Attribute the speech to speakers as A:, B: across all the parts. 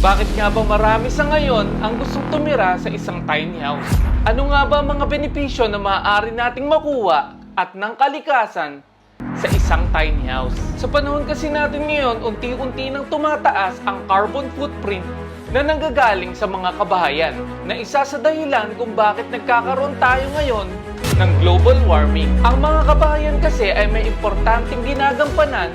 A: Bakit nga ba marami sa ngayon ang gustong tumira sa isang tiny house? Ano nga ba ang mga benepisyo na maaari nating makuha at ng kalikasan sa isang tiny house? Sa panahon kasi natin ngayon, unti-unti nang tumataas ang carbon footprint na nanggagaling sa mga kabahayan, na isa sa dahilan kung bakit nagkakaroon tayo ngayon ng global warming. Ang mga kabahayan kasi ay may importanteng ginagampanan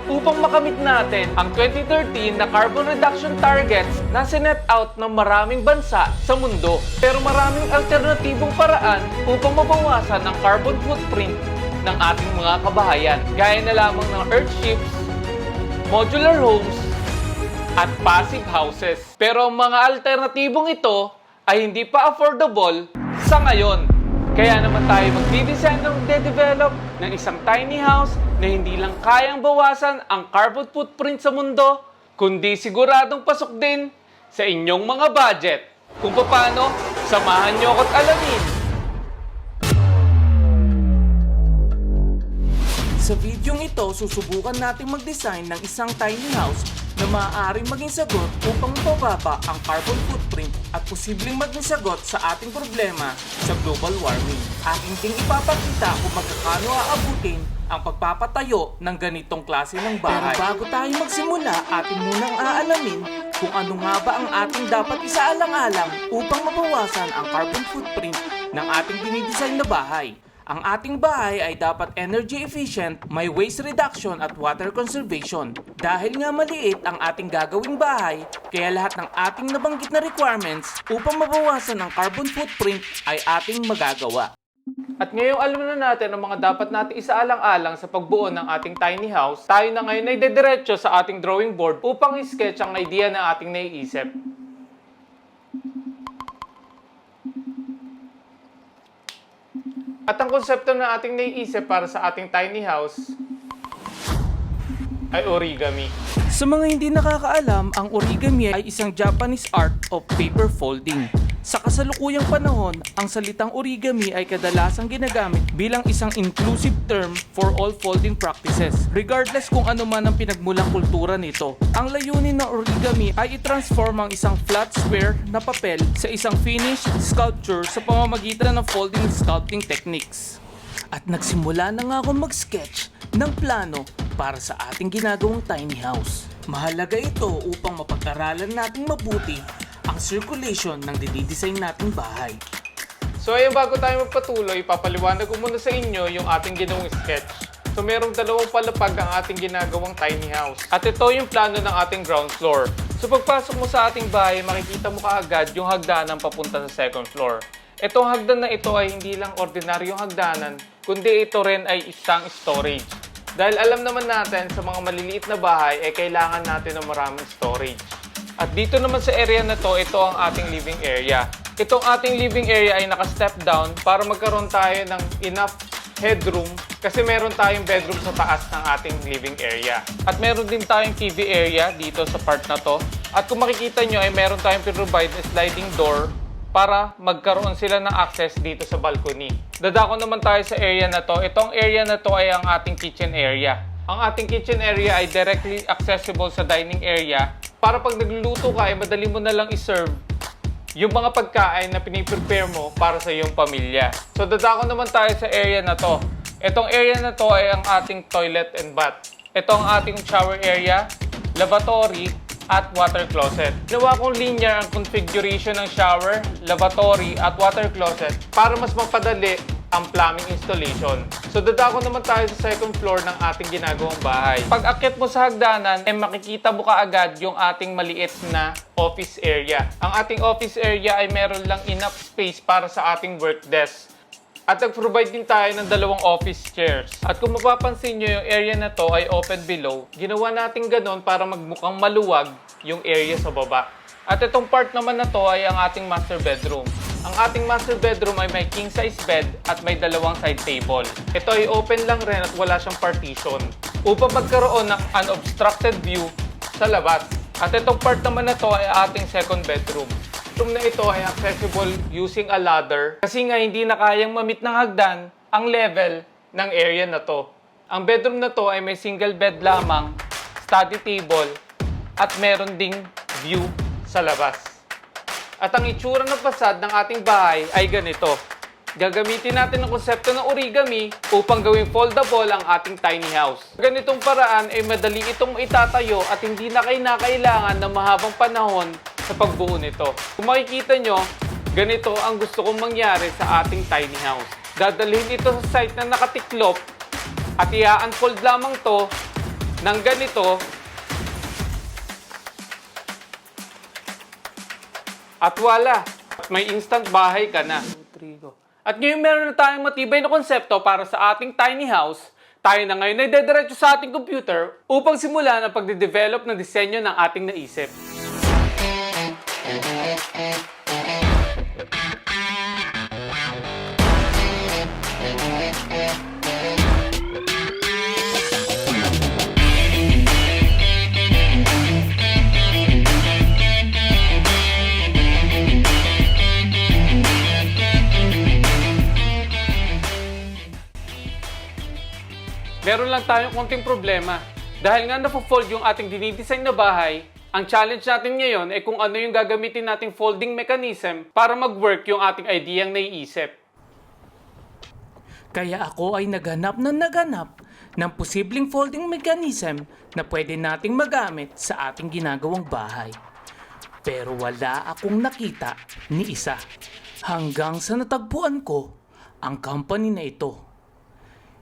A: upang makamit natin ang 2030 na carbon reduction targets na sinet out ng maraming bansa sa mundo. Pero maraming alternatibong paraan upang mabawasan ang carbon footprint ng ating mga kabahayan, gaya na lamang ng earthships, modular homes, at passive houses. Pero ang mga alternatibong ito ay hindi pa affordable sa ngayon. Kaya naman tayo magdidesign ng de-develop ng isang tiny house na hindi lang kayang bawasan ang carbon footprint sa mundo, kundi siguradong pasok din sa inyong mga budget. Kung paano, samahan nyo ako't alamin. Sa videong ito, susubukan natin mag-design ng isang tiny house na maaaring maging sagot upang mapababa ang carbon footprint at posibleng maging sagot sa ating problema sa global warming. Aking ding ipapakita kung magkakano aabutin ang pagpapatayo ng ganitong klase ng bahay. Pero bago tayo magsimula, atin munang aalamin kung ano nga ba ang ating dapat isaalang-alang upang mabawasan ang carbon footprint ng ating dinidesign na bahay. Ang ating bahay ay dapat energy efficient, may waste reduction at water conservation. Dahil nga maliit ang ating gagawing bahay, kaya lahat ng ating nabanggit na requirements upang mabawasan ang carbon footprint ay ating magagawa. At ngayong alam na natin ang mga dapat natin isaalang-alang sa pagbuo ng ating tiny house, tayo na ngayon ay dediretso sa ating drawing board upang i-sketch ang idea na ating naiisip. At ang konsepto na ating naiisip para sa ating tiny house ay origami. Sa mga hindi nakakaalam, ang origami ay isang Japanese art of paper folding. Sa kasalukuyang panahon, ang salitang origami ay kadalasang ginagamit bilang isang inclusive term for all folding practices, regardless kung ano man ang pinagmulang kultura nito. Ang layunin ng origami ay i-transform ang isang flat square na papel sa isang finished sculpture sa pamamagitan ng folding sculpting techniques. At nagsimula na nga ako mag-sketch ng plano para sa ating ginagawang tiny house. Mahalaga ito upang mapag-aralan natin mabuti ang circulation ng dinidesign nating bahay. So ayun, bago tayo magpatuloy, papaliwanag ko muna sa inyo yung ating ginawang sketch. So merong dalawang palapag ang ating ginagawang tiny house. At ito yung plano ng ating ground floor. So pagpasok mo sa ating bahay, makikita mo kaagad yung hagdanan papunta sa second floor. Itong hagdan na ito ay hindi lang ordinaryong hagdanan, kundi ito rin ay isang storage. Dahil alam naman natin sa mga maliliit na bahay ay kailangan natin ng maraming storage. At dito naman sa area na to, ito ang ating living area. Itong ating living area ay naka-step down para magkaroon tayo ng enough headroom kasi meron tayong bedroom sa taas ng ating living area. At meron din tayong TV area dito sa part na to. At kung makikita nyo ay meron tayong provide na sliding door para magkaroon sila ng access dito sa balcony. Dadako naman tayo sa area na to. Itong area na to ay ang ating kitchen area. Ang ating kitchen area ay directly accessible sa dining area para pag nagluluto ka ay madali mo na lang iserve yung mga pagkain na piniprepare mo para sa iyong pamilya. So dadako naman tayo sa area na to. Itong area na to ay ang ating toilet and bath. Ito ang ating shower area, lavatory, at water closet. Ginawa kong linear ang configuration ng shower, lavatory, at water closet para mas mapadali ang plumbing installation. So dadako naman tayo sa second floor ng ating ginagawang bahay. Pag akyat mo sa hagdanan, ay makikita mo kaagad yung ating maliit na office area. Ang ating office area ay meron lang enough space para sa ating work desk. At nag-provide din tayo ng dalawang office chairs. At kung mapapansin nyo, yung area na to ay open below. Ginawa natin ganon para magmukhang maluwag yung area sa baba. At itong part naman na to ay ang ating master bedroom. Ang ating master bedroom ay may king size bed at may dalawang side table. Ito ay open lang rin at wala siyang partition upang magkaroon ng unobstructed view sa labas. At itong part naman na to ay ating second bedroom. Room na ito ay accessible using a ladder kasi nga hindi na kayang mamit ng hagdan ang level ng area na to. Ang bedroom na to ay may single bed lamang, study table, at meron ding view sa labas. At ang itsura ng fasad ng ating bahay ay ganito. Gagamitin natin ang konsepto ng origami upang gawing foldable ang ating tiny house. Ganitong paraan ay madali itong itatayo at hindi na kayo kailangan ng mahabang panahon sa pagbuo nito. Kung makikita nyo, ganito ang gusto kong mangyari sa ating tiny house. Dadalhin ito sa site na nakatiklop at i-unfold lamang to ng ganito at wala. At may instant bahay ka na. At ngayon meron na tayong matibay na konsepto para sa ating tiny house. Tayo na ngayon ay dediretso sa ating computer upang simulan ang pagde-develop ng disenyo ng ating naisip. Meron lang tayong konting problema. Dahil nga na-fold yung ating dinidesign na bahay, ang challenge natin ngayon ay kung ano yung gagamitin nating folding mechanism para mag-work yung ating ideyang naiisip. Kaya ako ay naghanap ng posibleng folding mechanism na pwede nating magamit sa ating ginagawang bahay. Pero wala akong nakita ni isa. Hanggang sa natagpuan ko ang company na ito.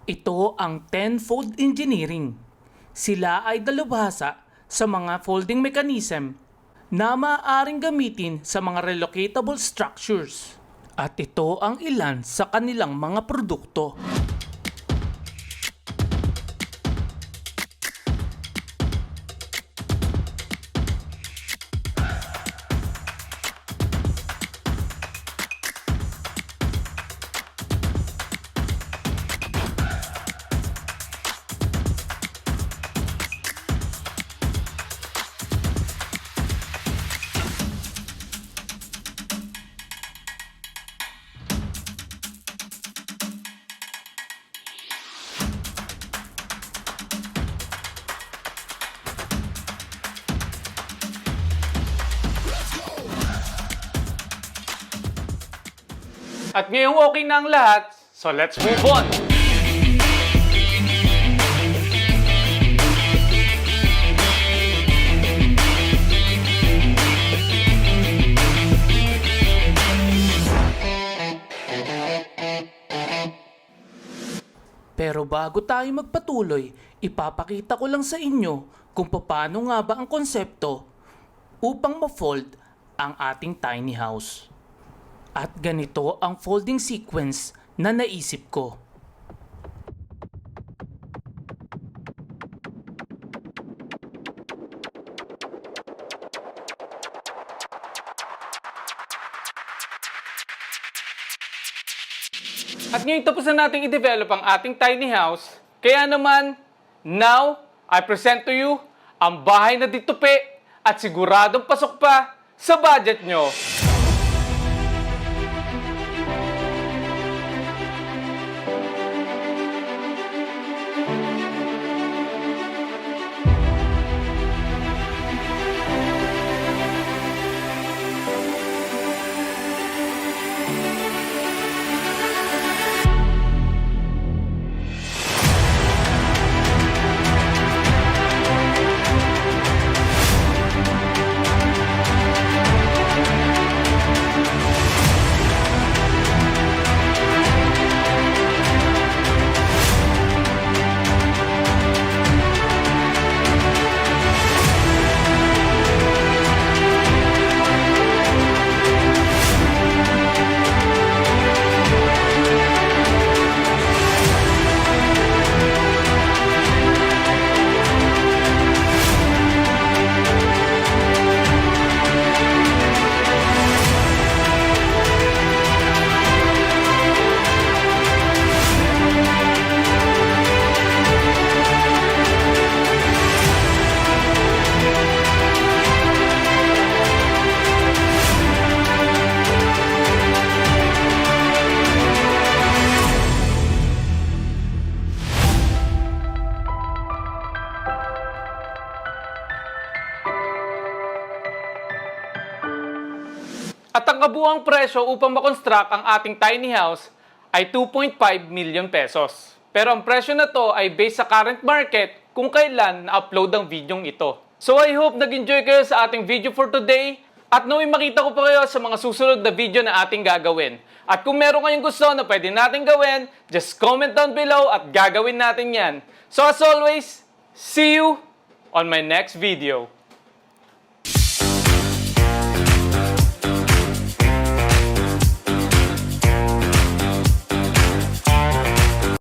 A: Ito ang Tenfold Engineering. Sila ay dalubhasa sa mga folding mechanism na maaaring gamitin sa mga relocatable structures. At ito ang ilan sa kanilang mga produkto. At ngayong okay na ang lahat, so let's move on! Pero bago tayo magpatuloy, ipapakita ko lang sa inyo kung paano nga ba ang konsepto upang ma-fold ang ating tiny house. At ganito ang folding sequence na naisip ko. At ngayon tapos na natin i-develop ang ating tiny house. Kaya naman, now, I present to you ang bahay na ditupi at siguradong pasok pa sa budget nyo. At ang kabuuang presyo upang makonstruct ang ating tiny house ay 2.5 million pesos. Pero ang presyo na to ay based sa current market kung kailan na-upload ang videong ito. So I hope nag-enjoy kayo sa ating video for today at naway makita ko pa kayo sa mga susunod na video na ating gagawin. At kung meron kayong gusto na pwede natin gawin, just comment down below at gagawin natin yan. So as always, see you on my next video.